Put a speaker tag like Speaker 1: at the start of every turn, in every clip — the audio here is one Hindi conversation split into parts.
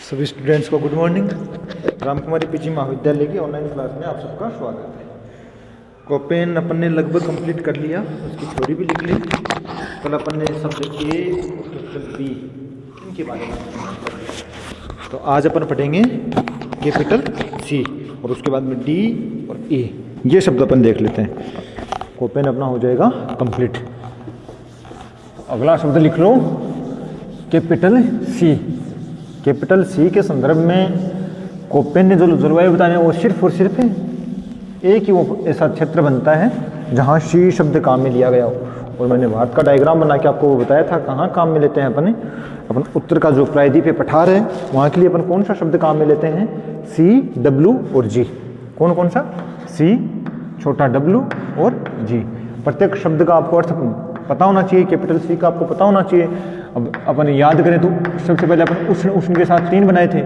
Speaker 1: सभी स्टूडेंट्स को गुड मॉर्निंग। रामकुमारी पीजी महाविद्यालय की ऑनलाइन क्लास में आप सबका स्वागत है। कोपेन अपन ने लगभग कंप्लीट कर लिया, उसकी थ्योरी भी लिख ली। कल अपन ने शब्द ए कैपिटल बी इनके बारे में पढ़ा। तो आज अपन पढ़ेंगे कैपिटल सी और उसके बाद में डी और ए, ये शब्द अपन देख लेते हैं। कोपेन अपना हो जाएगा कंप्लीट। अगला शब्द लिख लो कैपिटल सी। कैपिटल सी के संदर्भ में कोपेन ने जो जलवायु बताया वो सिर्फ और सिर्फ एक ही वो ऐसा क्षेत्र बनता है जहाँ सी शब्द काम में लिया गया हो। और मैंने भारत का डायग्राम बना के आपको वो बताया था कहाँ काम में लेते हैं अपन उत्तर का जो प्रायद्वीपीय पठार है वहाँ के लिए अपन कौन सा शब्द काम में लेते हैं, सी, डब्ल्यू और जी। कौन कौन सा, सी, छोटा डब्ल्यू और जी। प्रत्येक शब्द का आपको अर्थ पता होना चाहिए, कैपिटल सी का आपको पता होना चाहिए। अब अपन याद करें तो सबसे पहले अपन उष्ण उष्ण के साथ 3 बनाए थे,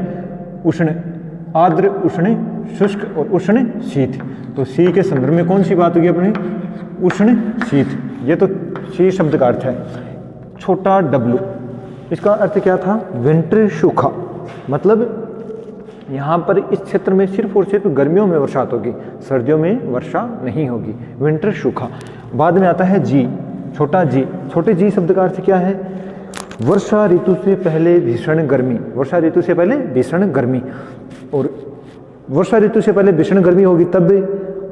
Speaker 1: उष्ण आर्द्र, उष्ण शुष्क और उष्ण शीत। तो सी के संदर्भ में कौन सी बात होगी अपनी, उष्ण शीत। ये तो सी शब्द का अर्थ है। छोटा डब्लू, इसका अर्थ क्या था, विंटर सूखा। मतलब यहाँ पर इस क्षेत्र में सिर्फ और सिर्फ गर्मियों में वर्षात होगी, सर्दियों में वर्षा नहीं होगी, विंटर सूखा। बाद में आता है जी, छोटा जी। छोटे जी शब्द का अर्थ क्या है, वर्षा ऋतु से पहले भीषण गर्मी। वर्षा ऋतु से पहले भीषण गर्मी। और वर्षा ऋतु से पहले भीषण गर्मी होगी तब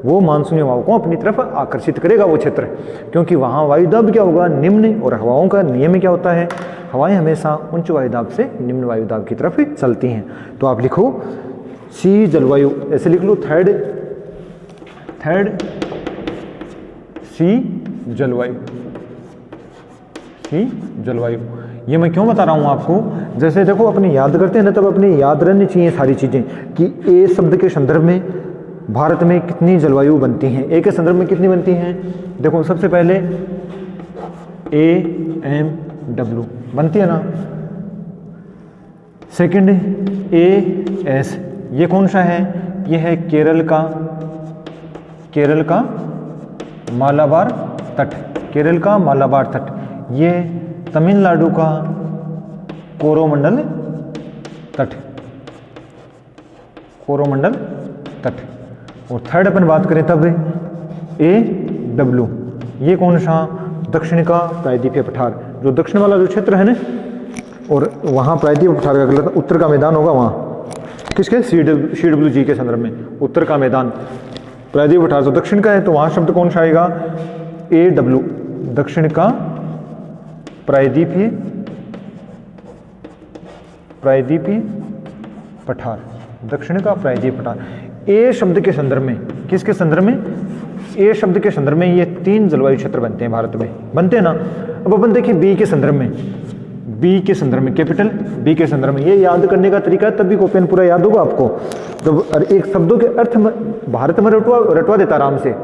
Speaker 1: वो मानसूनी हवाओं को अपनी तरफ आकर्षित करेगा वो क्षेत्र, क्योंकि वहाँ वायुदाब क्या होगा, निम्न। और हवाओं का नियम क्या होता है, हवाएं हमेशा उच्च वायुदाब से निम्न वायुदाब की तरफ चलती हैं। तो आप लिखो सी जलवायु, ऐसे लिख लो, थर्ड सी जलवायु, सी जलवायु। ये मैं क्यों बता रहा हूँ आपको, जैसे देखो अपने याद करते हैं ना, तब अपने याद रहनी चाहिए सारी चीज़ें कि ए शब्द के संदर्भ में भारत में कितनी जलवायु बनती हैं, ए के संदर्भ में कितनी बनती हैं। देखो सबसे पहले ए एम डब्ल्यू बनती है ना। सेकंड ए एस, ये कौन सा है, ये है केरल का मालाबार तट, केरल का मालाबार तट। ये तमिलनाडु का कोरोमंडल तट, कोरोमंडल तट। और थर्ड अपन बात करें तब ए डब्ल्यू, ये कौन सा, दक्षिण का प्रायद्वीपीय पठार, जो दक्षिण वाला जो क्षेत्र है ना, और वहाँ प्रायद्वीपीय पठार का गलत उत्तर का मैदान होगा वहाँ किसके, सी डब्ल्यू जी के संदर्भ में उत्तर का मैदान, प्रायद्वीपीय पठार तो दक्षिण का है, तो वहाँ शब्द कौन सा आएगा, ए डब्ल्यू, दक्षिण का प्रायद्वीपीय पठार, दक्षिण का प्रायद्वीपीय पठार। ए शब्द के संदर्भ में, किसके संदर्भ में, ए शब्द के संदर्भ में ये 3 जलवायु क्षेत्र बनते हैं भारत में, बनते हैं ना। अब अपन देखिए बी के संदर्भ में, बी के संदर्भ में, कैपिटल बी के संदर्भ में, ये याद करने का तरीका है, तभी कोपेन पूरा याद होगा आपको। तो एक शब्दों के अर्थ भारत में रटवा देता आराम से।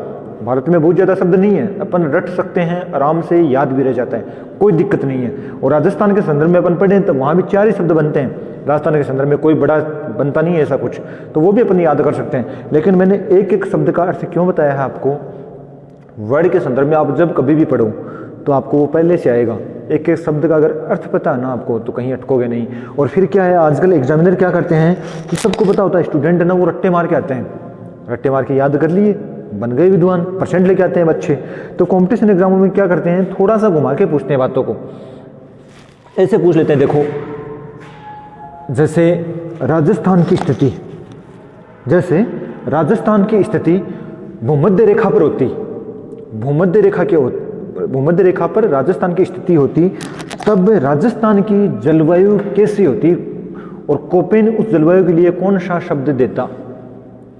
Speaker 1: भारत में बहुत ज़्यादा शब्द नहीं है, अपन रट सकते हैं आराम से, याद भी रह जाता है, कोई दिक्कत नहीं है। और राजस्थान के संदर्भ में अपन पढ़े तो वहाँ भी 4 ही शब्द बनते हैं। राजस्थान के संदर्भ में कोई बड़ा बनता नहीं है ऐसा कुछ, तो वो भी अपन याद कर सकते हैं। लेकिन मैंने एक एक शब्द का अर्थ क्यों बताया है आपको, वर्ड के संदर्भ में आप जब कभी भी पढ़ो तो आपको वो पहले से आएगा। एक एक शब्द का अगर अर्थ पता है ना आपको तो कहीं अटकोगे नहीं। और फिर क्या है, आजकल एग्जामिनर क्या करते हैं कि सबको पता होता है, स्टूडेंट है ना वो रट्टे मार के आते हैं, रट्टे मार के याद कर लिए, बन गए विद्वान, परसेंट लेके आते हैं बच्चे। तो कंपटीशन एग्जामों में क्या करते हैं, थोड़ा सा घुमा के पूछते हैं बातों को। ऐसे पूछ लेते हैं, देखो जैसे राजस्थान की स्थिति, जैसे राजस्थान की स्थिति भूमध्य रेखा पर होती, भूमध्य रेखा पर राजस्थान की स्थिति होती, तब राजस्थान की जलवायु कैसी होती और कोपेन उस जलवायु के लिए कौन सा शब्द देता,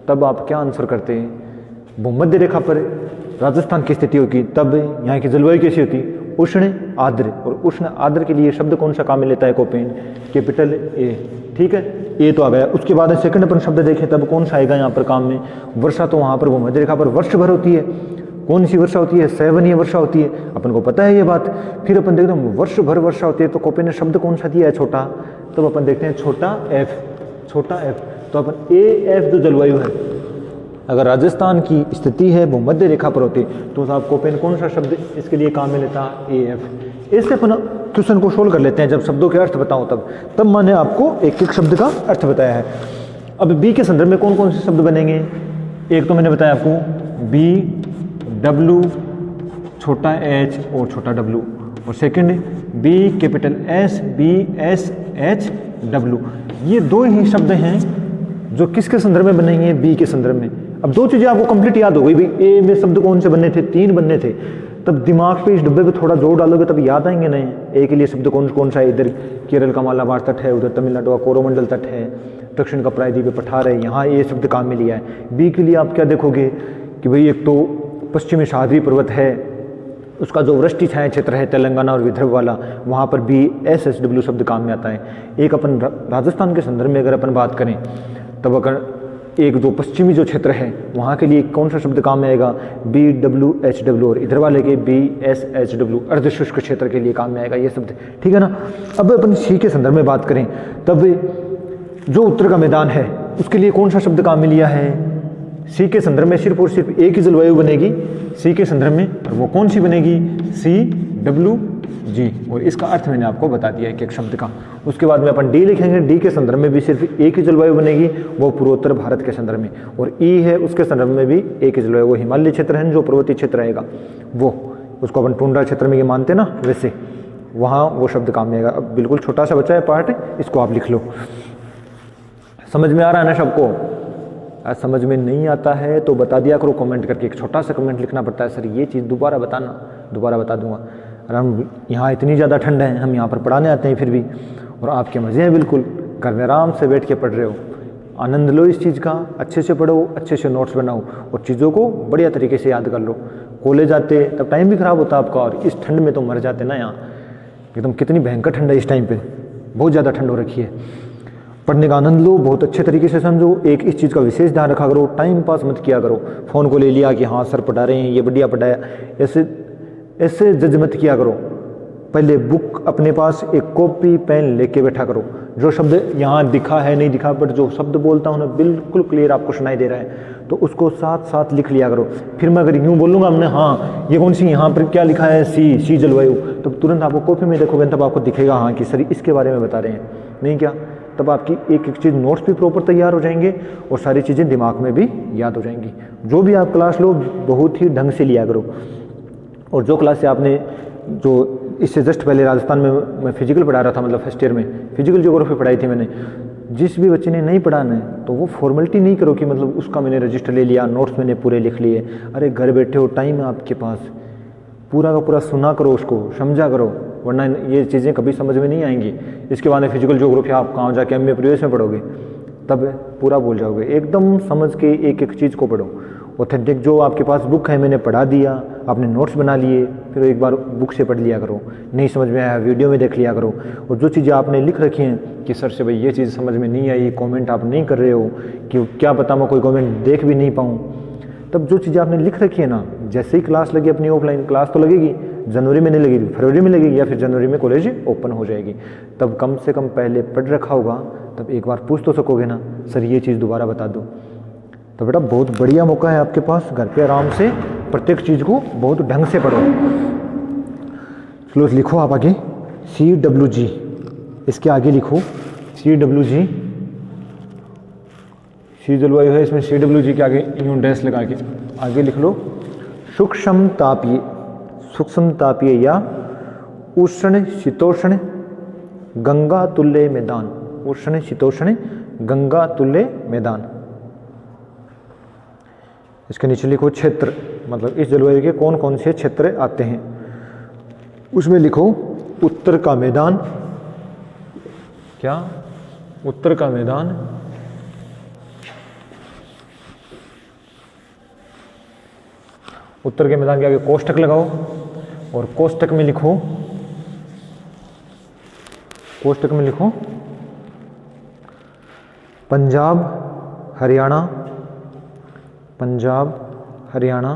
Speaker 1: तब आप क्या आंसर करते हैं। भूमध्य रेखा पर राजस्थान की स्थिति होगी तब यहाँ की जलवायु कैसी होती, उष्ण आर्द्र। और उष्ण आर्द्र के लिए शब्द कौन सा काम में लेता है कोपेन, कैपिटल ए। ठीक है, ए तो आ गया। उसके बाद सेकंड अपन शब्द देखें तब कौन सा आएगा यहाँ पर काम में, वर्षा। तो वहाँ पर भूमध्य रेखा पर वर्ष भर होती है, कौन सी वर्षा होती है, सैवनीय वर्षा होती है, अपन को पता है ये बात। फिर अपन देखते हैं वर्ष भर वर्षा होती है, तो कोपेन ने शब्द कौन सा दिया है, छोटा। तब अपन देखते हैं छोटा एफ, छोटा एफ। तो अपन ए एफ जो जलवायु है, अगर राजस्थान की स्थिति है भूमध्य रेखा पर होती तो आप कोपेन कौन सा शब्द इसके लिए काम में लेता, ए एफ। ऐसे अपन क्वेश्चन को सोल्व कर लेते हैं। जब शब्दों के अर्थ बताऊं तब मैंने आपको एक एक शब्द का अर्थ बताया है। अब बी के संदर्भ में कौन कौन से शब्द बनेंगे? एक तो मैंने बताया आपको बी डब्ल्यू छोटा एच और छोटा डब्ल्यू, और second B capital S B S H W. ये दो ही शब्द हैं जो किसके संदर्भ में बनेंगे? बी के संदर्भ में। अब दो चीज़ें आपको कंप्लीट याद हो गई भाई, ए में शब्द कौन से बनने थे? 3 बनने थे। तब दिमाग पे इस डब्बे पे थोड़ा जोर डालोगे तब याद आएंगे नहीं। ए के लिए शब्द कौन कौन सा है? इधर केरल का मालाबार तट है, उधर तमिलनाडु का कोरोमंडल तट है, दक्षिण का प्रायद्वीप पठार है, यहाँ ये शब्द काम में लिया है। बी के लिए आप क्या देखोगे कि भाई एक तो पश्चिमी सह्याद्री पर्वत है, उसका जो वृष्टि छाया क्षेत्र है तेलंगाना और विदर्भ वाला, वहाँ पर बी एस एच डब्ल्यू शब्द काम में आता है। एक अपन राजस्थान के संदर्भ में अगर अपन बात करें तब अगर एक जो पश्चिमी जो क्षेत्र है वहाँ के लिए कौन सा शब्द काम में आएगा? बी डब्ल्यू एच डब्ल्यू, और इधर वाले के बी एस एच डब्ल्यू अर्धशुष्क क्षेत्र के लिए काम में आएगा ये शब्द, ठीक है ना। अब अपन सी के संदर्भ में बात करें तब जो उत्तर का मैदान है उसके लिए कौन सा शब्द काम में लिया है? सी के संदर्भ में सिर्फ और सिर्फ एक ही जलवायु बनेगी सी के संदर्भ में, और वो कौन सी बनेगी? सी डब्ल्यू जी, और इसका अर्थ मैंने आपको बता दिया एक एक शब्द का। उसके बाद में अपन डी लिखेंगे, डी के संदर्भ में भी सिर्फ एक ही जलवायु बनेगी, वो पूर्वोत्तर भारत के संदर्भ में, और ई है उसके संदर्भ में भी एक ही जलवायु, वो हिमालय क्षेत्र है जो पर्वतीय क्षेत्र रहेगा वो, उसको अपन टुंड्रा क्षेत्र में ये मानते ना, वैसे वहाँ वो शब्द काम में आएगा। अब बिल्कुल छोटा सा बच्चा है पार्ट, इसको आप लिख लो। समझ में आ रहा है ना सबको? आज समझ में नहीं आता है तो बता दिया करो कमेंट करके, एक छोटा सा कमेंट लिखना पड़ता है, सर ये चीज़ दोबारा बताना, दोबारा बता दूंगा। और हम यहाँ इतनी ज़्यादा ठंड है, हम यहाँ पर पढ़ाने आते हैं फिर भी, और आपके मज़े हैं बिल्कुल, घर में आराम से बैठ के पढ़ रहे हो। आनंद लो इस चीज़ का, अच्छे से पढ़ो, अच्छे से नोट्स बनाओ और चीज़ों को बढ़िया तरीके से याद कर लो। कॉलेज आते तब टाइम भी ख़राब होता आपका, और इस ठंड में तो मर जाते ना यहाँ, एकदम कितनी भयंकर ठंड है इस टाइम पे, बहुत ज़्यादा ठंड हो रखी है। पढ़ने का आनंद लो, बहुत अच्छे तरीके से समझो। एक इस चीज़ का विशेष ध्यान रखा करो, टाइम पास मत किया करो, फ़ोन को ले लिया कि हाँ सर पढ़ा रहे हैं, ये बढ़िया पढ़ाया, ऐसे जज मत किया करो। पहले बुक अपने पास एक कॉपी पेन लेके बैठा करो, जो शब्द यहाँ दिखा है नहीं दिखा, बट जो शब्द बोलता हूँ ना बिल्कुल क्लियर आपको सुनाई दे रहा है, तो उसको साथ साथ लिख लिया करो। फिर मैं अगर यूँ बोलूँगा हमने हाँ ये कौन सी, यहाँ पर क्या लिखा है? सी जलवायु, तो तुरंत आपको कॉपी में देखोगे तब आपको दिखेगा हाँ कि सर इसके बारे में बता रहे हैं, नहीं क्या? तब आपकी एक एक चीज़ नोट्स भी प्रॉपर तैयार हो जाएंगे और सारी चीज़ें दिमाग में भी याद हो जाएंगी। जो भी आप क्लास लो बहुत ही ढंग से लिया करो। और जो क्लास से आपने, जो इससे जस्ट पहले राजस्थान में मैं फिजिकल पढ़ा रहा था, मतलब फर्स्ट ईयर में फिजिकल ज्योग्राफी पढ़ाई थी मैंने, जिस भी बच्चे ने नहीं पढ़ाना है तो वो फॉर्मेलिटी नहीं करो कि मतलब उसका मैंने रजिस्टर ले लिया, नोट्स मैंने पूरे लिख लिए। अरे घर बैठे हो, टाइम है आपके पास, पूरा का पूरा सुना करो, उसको समझा करो, वरना ये चीज़ें कभी समझ में नहीं आएंगी। इसके बाद में फिजिकल ज्योग्राफी आप कहाँ जाके एमए प्रीवियस में पढ़ोगे, तब पूरा भूल जाओगे। एकदम समझ के एक एक चीज़ को पढ़ो। ऑथेंटिक जो आपके पास बुक है मैंने पढ़ा दिया, आपने नोट्स बना लिए, फिर एक बार बुक से पढ़ लिया करो, नहीं समझ में आया वीडियो में देख लिया करो। और जो चीज़ें आपने लिख रखी हैं कि सर से भाई ये चीज़ समझ में नहीं आई, कमेंट आप नहीं कर रहे हो कि क्या पता मैं कोई कमेंट देख भी नहीं पाऊँ, तब जो चीज़ें आपने लिख रखी है ना, जैसे ही क्लास लगी अपनी ऑफलाइन क्लास तो लगेगी, जनवरी में नहीं लगेगी, फरवरी में लगेगी, या फिर जनवरी में कॉलेज ओपन हो जाएगी, तब कम से कम पहले पढ़ रखा होगा, तब एक बार पूछ तो सकोगे ना सर ये चीज़ दोबारा बता दो। तो बेटा बहुत बढ़िया मौका है आपके पास, घर पे आराम से प्रत्येक चीज़ को बहुत ढंग से पढ़ो। चलो लिखो आप आगे CWG, इसके आगे लिखो CWG, सी जलवायु है, इसमें CWG के आगे यूं डैश लगा के आगे लिख लो सूक्ष्म तापीय या उष्ण शीतोष्ण गंगा तुल्य मैदान, उष्ण शीतोष्ण गंगा तुल्य मैदान। इसके नीचे लिखो क्षेत्र, मतलब इस जलवायु के कौन कौन से क्षेत्र आते हैं, उसमें लिखो उत्तर का मैदान, क्या उत्तर का मैदान, उत्तर के मैदान के आगे कोष्टक लगाओ और कोष्टक में लिखो, कोष्टक में लिखो पंजाब हरियाणा, पंजाब हरियाणा,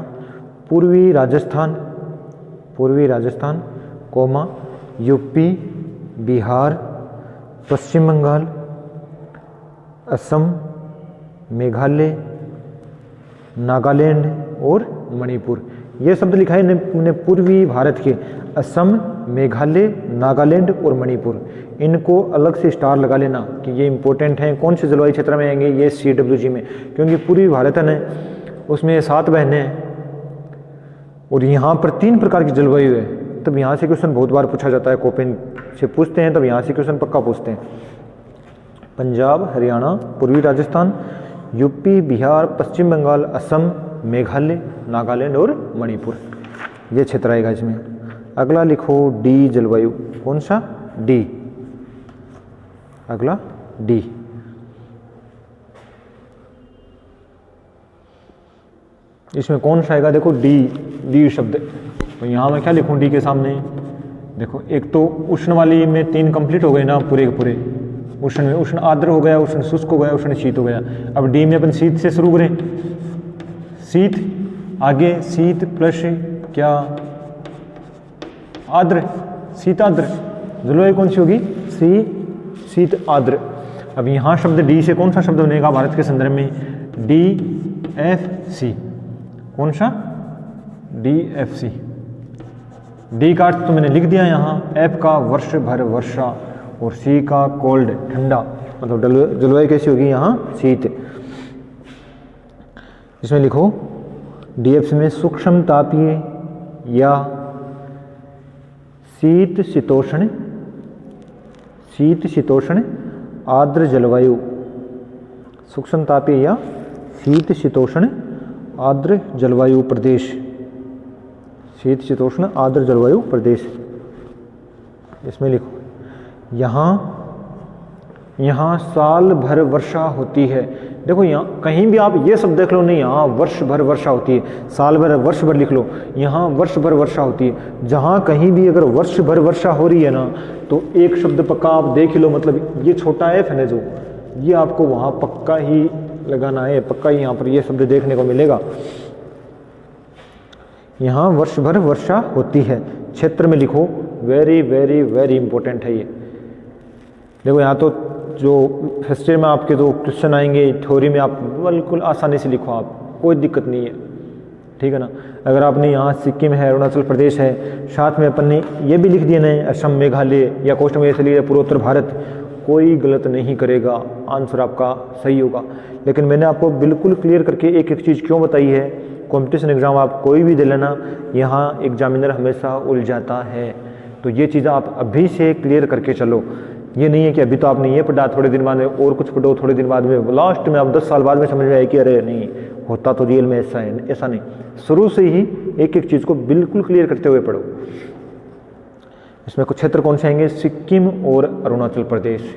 Speaker 1: पूर्वी राजस्थान कोमा यूपी बिहार पश्चिम बंगाल असम मेघालय नागालैंड और मणिपुर। ये शब्द लिखा है मैंने पूर्वी भारत के, असम मेघालय, नागालैंड और मणिपुर, इनको अलग से स्टार लगा लेना कि ये इंपॉर्टेंट हैं। कौन से जलवायु क्षेत्र में आएंगे? ये CWG में, क्योंकि पूरी भारत है उसमें 7 बहनें हैं और यहाँ पर 3 प्रकार की जलवायु है। तब यहाँ से क्वेश्चन बहुत बार पूछा जाता है, कोपेन से पूछते हैं, तब यहाँ से क्वेश्चन पक्का पूछते हैं। पंजाब, हरियाणा, पूर्वी राजस्थान, यूपी, बिहार, पश्चिम बंगाल, असम, मेघालय, नागालैंड और मणिपुर, ये क्षेत्र आएगा इसमें। अगला लिखो डी जलवायु। कौन सा? डी। अगला डी। इसमें कौन सा आएगा? देखो डी, डी शब्द। तो यहाँ मैं क्या लिखूं डी के सामने? देखो एक तो उष्ण वाली में 3 कंप्लीट हो गए ना पूरे के पूरे। उष्ण में उष्ण आर्द्र हो गया, उष्ण शुष्क हो गया, उष्ण शीत हो गया। अब डी में अपन शीत से शुरू करें। शीत, आगे शीत प्लस क्या? आर्द्र, शीत आर्द्र। जलवायु कौन सी होगी? शीत आर्द्र। अब यहाँ शब्द डी से कौन सा शब्द बनेगा भारत के संदर्भ में? DFC। कौन सा? DFC। डी का अर्थ तो मैंने लिख दिया यहाँ, एफ का वर्ष भर वर्षा और सी का कोल्ड ठंडा, मतलब जलवायु कैसी होगी यहाँ? शीत। इसमें लिखो DFC में सूक्ष्म तापीय या शीत शीतोष्ण आर्द्र जलवायु। सूक्ष्म तापीय या शीत शीतोष्ण आर्द्र जलवायु प्रदेश। शीत शीतोष्ण आर्द्र जलवायु प्रदेश। इसमें लिखो यहाँ साल भर वर्षा होती है। देखो यहाँ कहीं भी आप ये सब देख लो नहीं, यहाँ वर्ष भर वर्षा होती है, साल भर वर्ष भर लिख लो, यहाँ वर्ष भर वर्षा होती है। जहाँ कहीं भी अगर वर्ष भर वर्षा हो रही है ना, तो एक शब्द पक्का आप देख ही लो, मतलब ये छोटा एफ है ना जो, ये आपको वहाँ पक्का ही लगाना है, पक्का ही यहाँ पर ये शब्द देखने को मिलेगा। यहाँ वर्ष भर वर्षा होती है। क्षेत्र में लिखो, वेरी वेरी वेरी इंपॉर्टेंट है ये। देखो यहाँ तो जो फर्स्ट ईयर में आपके जो क्वेश्चन आएंगे थ्योरी में, आप बिल्कुल आसानी से लिखो, आप कोई दिक्कत नहीं है, ठीक है ना। अगर आपने यहाँ सिक्किम है, अरुणाचल प्रदेश है, साथ में अपन ने ये भी लिख दिया ना असम, मेघालय या कोस्ट में चलिए पूर्वोत्तर भारत, कोई गलत नहीं करेगा, आंसर आपका सही होगा। लेकिन मैंने आपको बिल्कुल क्लियर करके एक एक चीज़ क्यों बताई है, कॉम्पिटिशन एग्जाम आप कोई भी दे लेना, यहाँ एग्जामिनर हमेशा उलझाता है। तो ये चीज़ें आप अभी से क्लियर करके चलो। ये नहीं है कि अभी तो आपने ये पढ़ा, थोड़े दिन बाद में और कुछ पढ़ो, थोड़े दिन बाद में, लास्ट में आप 10 साल बाद में समझ में आए कि अरे नहीं होता तो रियल में ऐसा है, ऐसा नहीं। शुरू से ही एक एक चीज़ को बिल्कुल क्लियर करते हुए पढ़ो। इसमें कुछ क्षेत्र कौन से आएंगे? सिक्किम और अरुणाचल प्रदेश।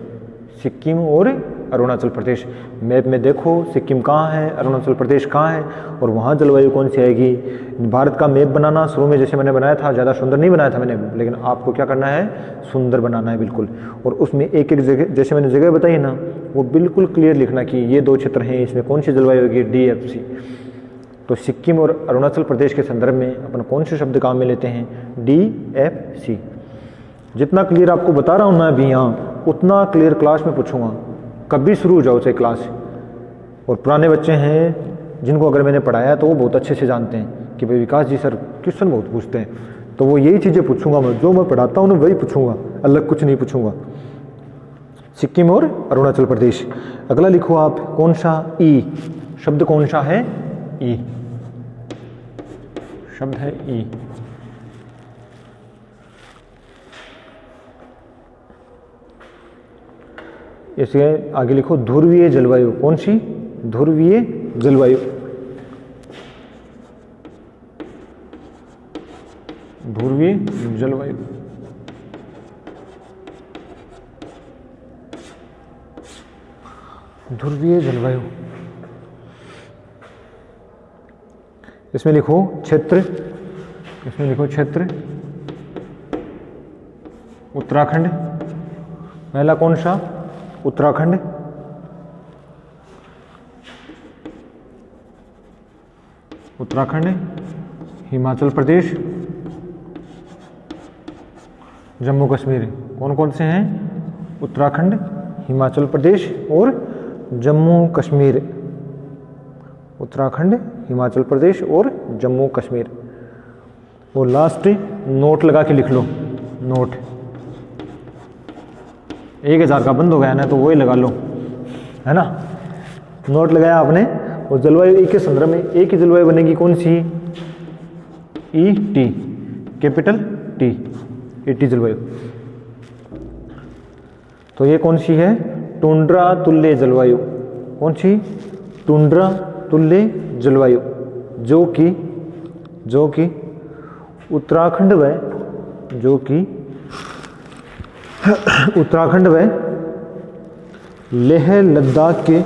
Speaker 1: सिक्किम और अरुणाचल प्रदेश। मैप में देखो सिक्किम कहाँ है, अरुणाचल प्रदेश कहाँ है और वहाँ जलवायु कौन सी आएगी। भारत का मैप बनाना शुरू में जैसे मैंने बनाया था, ज़्यादा सुंदर नहीं बनाया था मैंने, लेकिन आपको क्या करना है, सुंदर बनाना है बिल्कुल। और उसमें एक एक जगह, जैसे मैंने जगह बताई ना, वो बिल्कुल क्लियर लिखना कि ये 2 क्षेत्र हैं, इसमें कौन सी जलवायु होगी, DFC। तो सिक्किम और अरुणाचल प्रदेश के संदर्भ में अपन कौन से शब्द काम में लेते हैं, DFC। जितना क्लियर आपको बता रहा हूँ मैं अभी यहाँ, उतना क्लियर क्लास में पूछूंगा, कभी शुरू हो जाओ चाहे क्लास। और पुराने बच्चे हैं जिनको अगर मैंने पढ़ाया तो वो बहुत अच्छे से जानते हैं कि भाई विकास जी सर क्वेश्चन बहुत पूछते हैं, तो वो यही चीज़ें पूछूंगा मैं, जो मैं पढ़ाता हूँ ना वही पूछूंगा, अलग कुछ नहीं पूछूंगा। सिक्किम और अरुणाचल प्रदेश। अगला लिखो आप, कौन सा? ई। शब्द कौन सा है? ई। शब्द है ई। इसके आगे लिखो ध्रुवीय जलवायु। कौन सी? ध्रुवीय जलवायु। ध्रुवीय जलवायु। ध्रुवीय जलवायु। इसमें लिखो क्षेत्र। इसमें लिखो क्षेत्र। उत्तराखंड। पहला कौन सा? उत्तराखंड। उत्तराखंड, हिमाचल प्रदेश, जम्मू कश्मीर। कौन कौन से हैं? उत्तराखंड, हिमाचल प्रदेश और जम्मू कश्मीर। उत्तराखंड, हिमाचल प्रदेश और जम्मू कश्मीर। और लास्ट नोट लगा के लिख लो, नोट 1000 का बंद हो गया ना, तो वही लगा लो, है ना। नोट लगाया आपने, और जलवायु ए के संदर्भ में ए की जलवायु बनेगी कौन सी, E T, capital T, E T जलवायु। तो ये कौन सी है, टुंड्रा तुल्य जलवायु। कौन सी, टुंड्रा तुल्य जलवायु, जो कि उत्तराखंड व लेह लद्दाख के,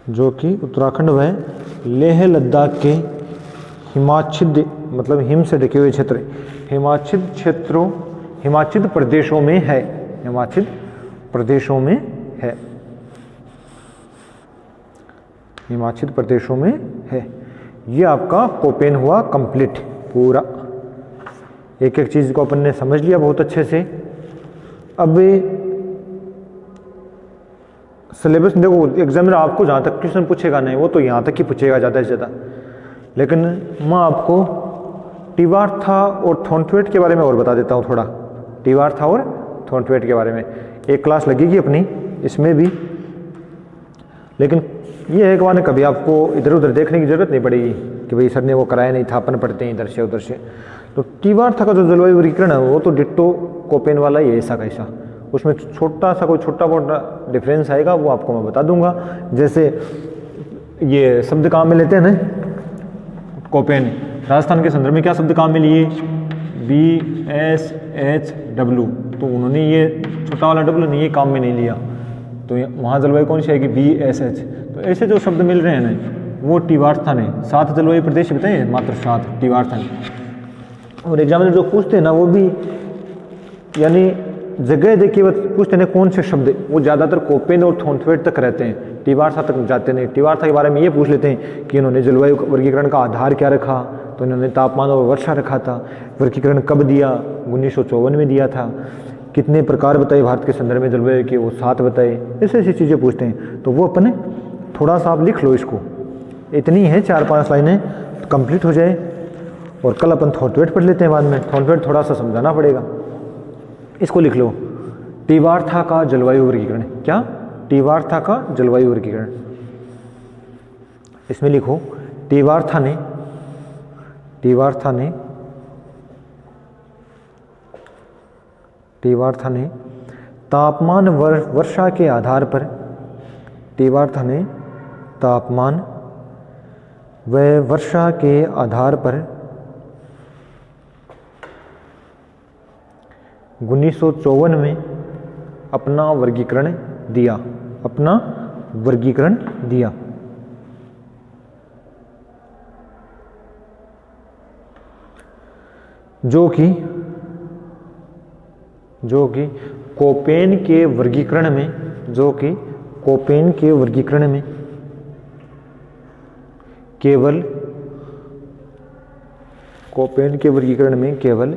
Speaker 1: जो कि उत्तराखंड व लेह लद्दाख के हिमाच्छिद, मतलब हिम से ढके हुए क्षेत्र, हिमाच्छिद प्रदेशों में है, हिमाच्छिद प्रदेशों में है, हिमाच्छिद प्रदेशों में है। ये आपका कोपेन हुआ कंप्लीट पूरा। एक एक चीज को अपन ने समझ लिया बहुत अच्छे से। अब सिलेबस देखो, एग्जामिनर आपको जहाँ तक क्वेश्चन पूछेगा नहीं, वो तो यहाँ तक ही पूछेगा ज़्यादा से ज़्यादा, लेकिन मैं आपको टिवार्था और थॉर्नथवेट के बारे में और बता देता हूँ थोड़ा। टिवार्था और थॉर्नथवेट के बारे में एक क्लास लगेगी अपनी इसमें भी, लेकिन ये है कि वहाँ कभी आपको इधर उधर देखने की जरूरत नहीं पड़ेगी कि भाई सर ने वो कराया नहीं था, अपन पढ़ते हैं इधर से उधर से। तो टिवार्था का जो जलवायु वर्गीकरण है वो तो डिट्टो कोपेन वाला ही है, ऐसा कैसा। उसमें छोटा मोटा डिफरेंस आएगा, वो आपको मैं बता दूंगा। जैसे ये शब्द काम में लेते हैं ना, कोपेन राजस्थान के संदर्भ में क्या शब्द काम में लिए, BSHW, तो उन्होंने ये छोटा वाला डब्ल्यू नहीं, ये काम में नहीं लिया, तो वहाँ जलवायु कौन सी आएगी, BSH। तो ऐसे जो शब्द मिल रहे हैं ना, वो टिवार्था ने 7 जलवायु प्रदेश बताए, मात्र 7 टिवार्था ने। और एग्जामिनर जो पूछते हैं ना, वो भी यानी जगह देखिए पूछते हैं कौन से शब्द, वो ज़्यादातर कोपेन और थॉर्नथवेट तक रहते हैं, टिवार्था तक जाते नहीं। टिवार्था के बारे में ये पूछ लेते हैं कि इन्होंने जलवायु वर्गीकरण का आधार क्या रखा, तो इन्होंने तापमान और वर्षा रखा था। वर्गीकरण कब दिया, 1954 में दिया था। कितने प्रकार बताए भारत के संदर्भ में जलवायु के, वो 7 बताए। ऐसी ऐसी चीज़ें पूछते हैं, तो वो अपने थोड़ा सा आप लिख लो इसको, इतनी है 4-5 लाइनें कंप्लीट हो जाए। और कल अपन थॉर्नथवेट पढ़ लेते हैं बाद में, थॉर्नथवेट थोड़ा सा समझाना पड़ेगा। इसको लिख लो, टिवार्था का जलवायु वर्गीकरण। क्या, टिवार्था का जलवायु वर्गीकरण। इसमें लिखो, टिवार्था ने तापमान वर्षा के आधार पर, टिवार्था ने तापमान व वर्षा के आधार पर 1954 में अपना वर्गीकरण दिया। जो कि कोपेन के वर्गीकरण में, केवल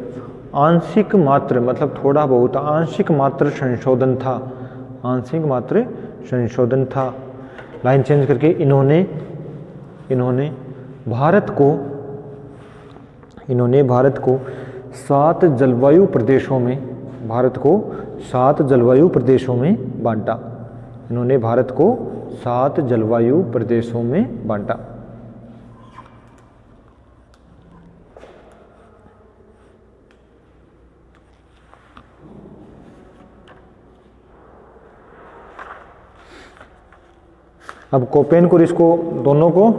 Speaker 1: आंशिक मात्र, मतलब थोड़ा बहुत आंशिक मात्र संशोधन था। लाइन चेंज करके इन्होंने भारत को 7 जलवायु प्रदेशों में बांटा। इन्होंने भारत को 7 जलवायु प्रदेशों में बांटा। अब कोपेन को, इसको दोनों को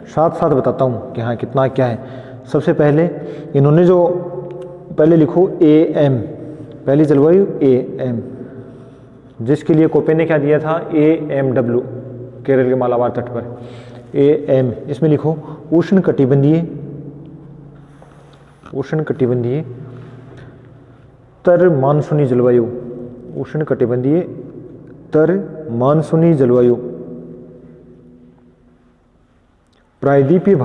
Speaker 1: साथ साथ बताता हूँ कि हाँ कितना क्या है। सबसे पहले इन्होंने जो पहले लिखो AM, पहली जलवायु AM, जिसके लिए कोपेन ने क्या दिया था, AMW, केरल के मालाबार तट पर AM। इसमें लिखो उष्णकटिबंधीय तर मानसूनी जलवायु, उष्णकटिबंधीय तर मानसूनी जलवायु प्रायद्वीपीय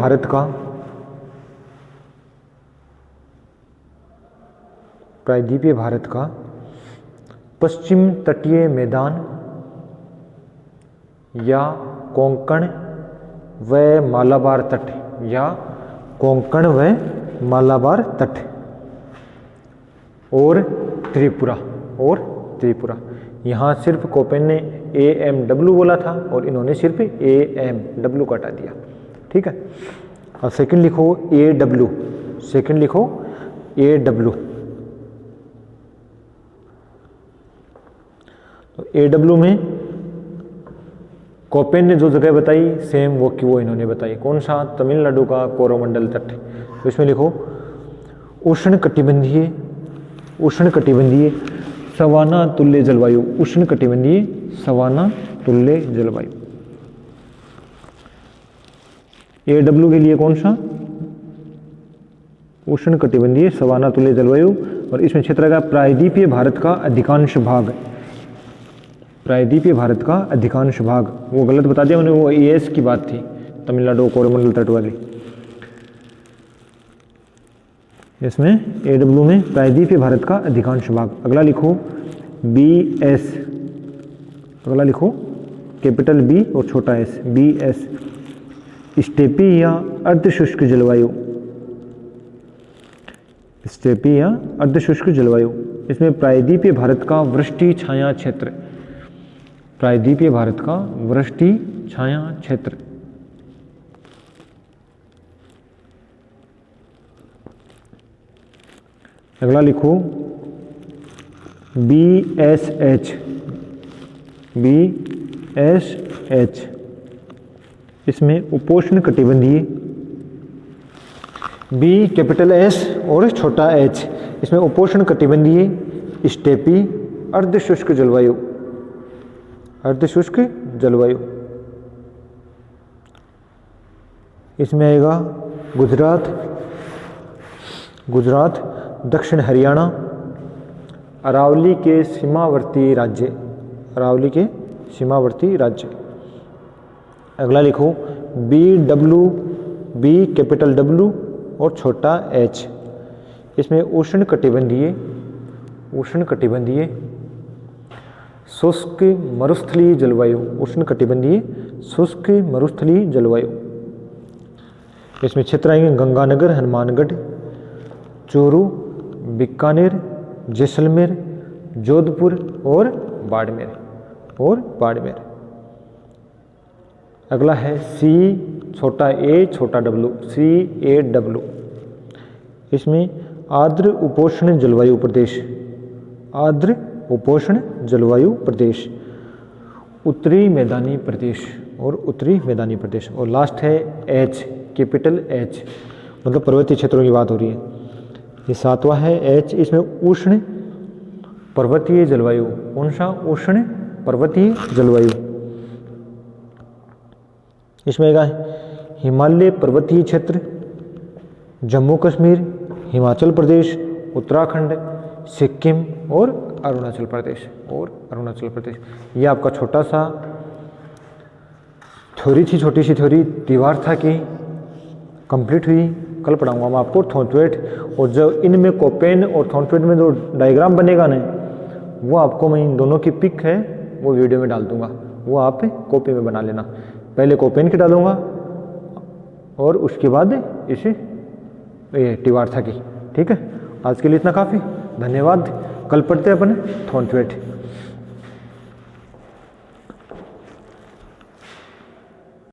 Speaker 1: भारत का पश्चिम तटीय मैदान या कोंकण व मालाबार तट, और त्रिपुरा। यहाँ सिर्फ कोपेन ने AMW बोला था और इन्होंने सिर्फ AMW को हटा दिया। ठीक है, अब सेकंड लिखो AW, सेकंड लिखो AW। तो AW में कोपेन ने जो जगह बताई सेम वो इन्होंने बताई। कौन सा? तमिलनाडु का कोरोमंडल तट। तो इसमें लिखो उष्ण कटिबंधीय सवाना तुल्य जलवायु, उष्ण कटिबंधीय सवाना तुल्य जलवायु। AW के लिए कौन सा? उष्ण कटिबंधीय सवाना तुल्य जलवायु। और इसमें क्षेत्र का प्रायद्वीपीय भारत का अधिकांश भाग, प्रायद्वीपीय भारत का अधिकांश भाग। वो गलत बता दिया मैंने, वो ES की बात थी, तमिलनाडु कोरोमंडल तट वाली। इसमें AW में प्रायद्वीपीय भारत का अधिकांश भाग। अगला लिखो BS, अगला लिखो कैपिटल B और छोटा s, BS स्टेपी या अर्धशुष्क जलवायु, स्टेपी या अर्धशुष्क जलवायु। इसमें प्रायद्वीपीय भारत का वृष्टि छाया क्षेत्र, प्रायद्वीपीय भारत का वृष्टि छाया क्षेत्र। अगला लिखो BSH, BSH इसमें उपोष्ण कटिबंधीय, B कैपिटल S और छोटा h, इसमें उपोष्ण कटिबंधीय स्टेपी अर्धशुष्क जलवायु, अर्धशुष्क जलवायु। इसमें आएगा गुजरात, दक्षिण हरियाणा, अरावली के सीमावर्ती राज्य, अरावली के सीमावर्ती राज्य। अगला लिखो B कैपिटल W और छोटा h, इसमें उष्ण कटिबंधीय शुष्क मरुस्थलीय जलवायु, उष्ण कटिबंधीय शुष्क मरुस्थलीय जलवायु। इसमें क्षेत्र आएंगे गंगानगर, हनुमानगढ़, चूरू, बीकानेर, जैसलमेर, जोधपुर और बाड़मेर। अगला है C छोटा a छोटा w, CAW। इसमें आर्द्र उपोष्ण जलवायु प्रदेश, आर्द्र उपोष्ण जलवायु प्रदेश, उत्तरी मैदानी प्रदेश और लास्ट है H कैपिटल H, मतलब पर्वतीय क्षेत्रों की बात हो रही है। ये सातवां है H, इसमें उष्ण पर्वतीय जलवायु। कौन सा? उष्ण पर्वतीय जलवायु। इसमें आएगा हिमालय पर्वतीय क्षेत्र, जम्मू कश्मीर, हिमाचल प्रदेश, उत्तराखंड, सिक्किम और अरुणाचल प्रदेश। ये आपका छोटा सा थ्योरी थी, छोटी सी थ्योरी दीवार था कि कंप्लीट हुई। कल पढ़ाऊंगा मैं आपको थॉर्नथ्वेट, और जो इनमें कोपेन और थॉर्नथ्वेट में जो डायग्राम बनेगा ना, वो आपको मैं इन दोनों की पिक है वो वीडियो में डाल दूंगा, वो आप कॉपी में बना लेना। पहले कोपेन की डालूंगा और उसके बाद इसे टीवार्था की। ठीक है, आज के लिए इतना काफ़ी, धन्यवाद। कल पढ़ते हैं अपन थॉर्नथ्वेट।